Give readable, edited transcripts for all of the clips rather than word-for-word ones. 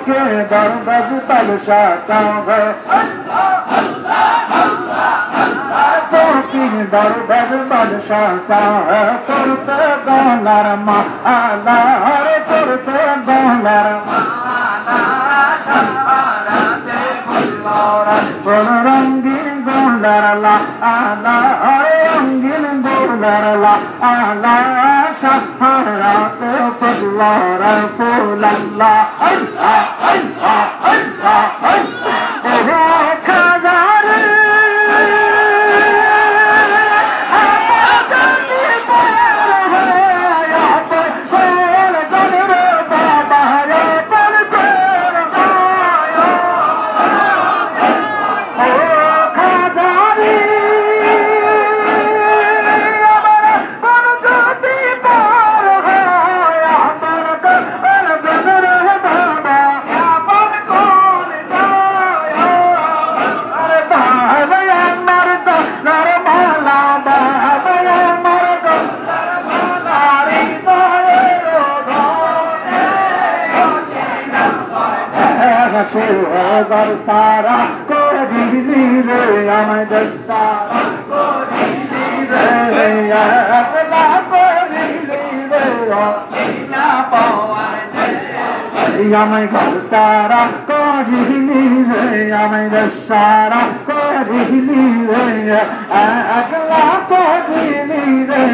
के दरबाज बादशाह चाहे फकीर दरबाज बादशाह चाहे करते डॉलर माला करते डॉलर रंगीन डॉलर ला आला रंगीन डॉलर ला आला शहरात फुलर फूल अल्लाह अल्लाह अल्लाह अल्लाह अल्लाह खजार घर सारा को दिली रे আমাদের सारा को दिली रे अगला को दिली रे सीना पावर जय আমাদের घर सारा को दिली रे আমাদের सारा को दिली रे अगला को दिली रे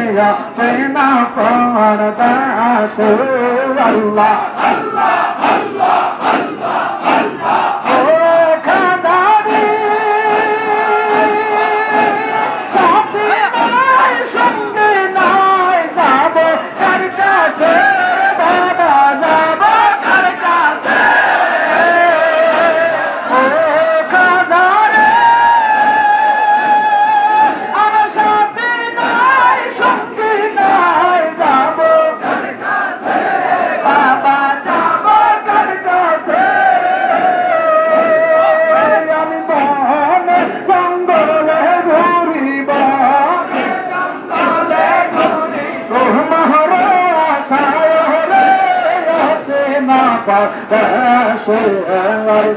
सीना पावर दास अल्लाह अल्लाह अल्लाह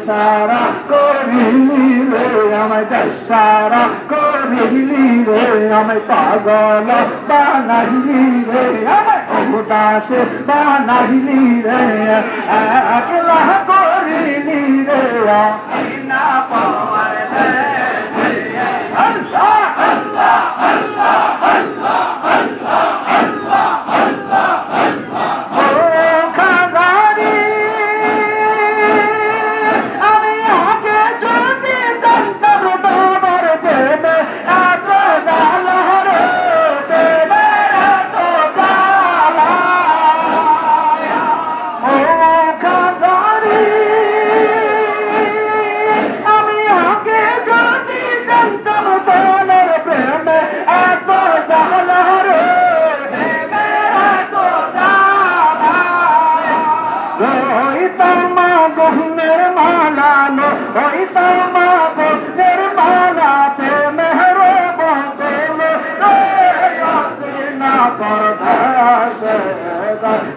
सारा करिली रे আমাদের सारा करिली रे আমি পাগল বানাইলি রে আমি উদাস বানাইলি রে একলা করিলি রে না পাওয়ার দেশে আল্লাহ আল্লাহ আল্লাহ আল্লাহ আল্লাহ আল্লাহ আল্লাহ আল্লাহ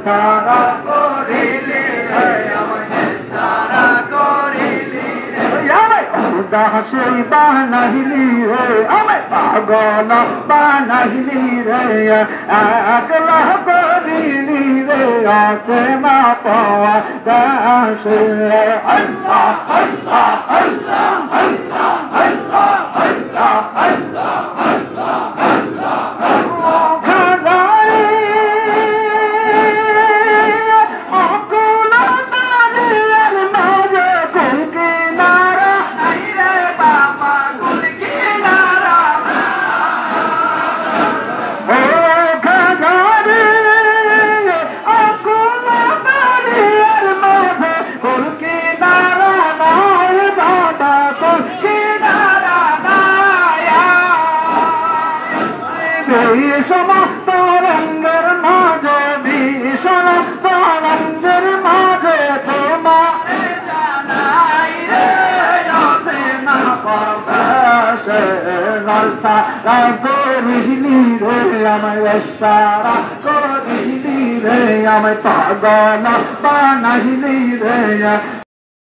सारा करिली रे আমাদের सारा करिली रे उदास बानाइली रे আমি পাগল বানাইলি রে একলা করিলি রে আছে না পাওয়া দাস আল্লাহ আল্লাহ আল্লাহ আল্লাহ আল্লাহ আল্লাহ আল্লাহ আল্লাহ আল্লাহ सारा करिली रे আমাদের सारा करिली रे আমি পাগল বানাইলি রে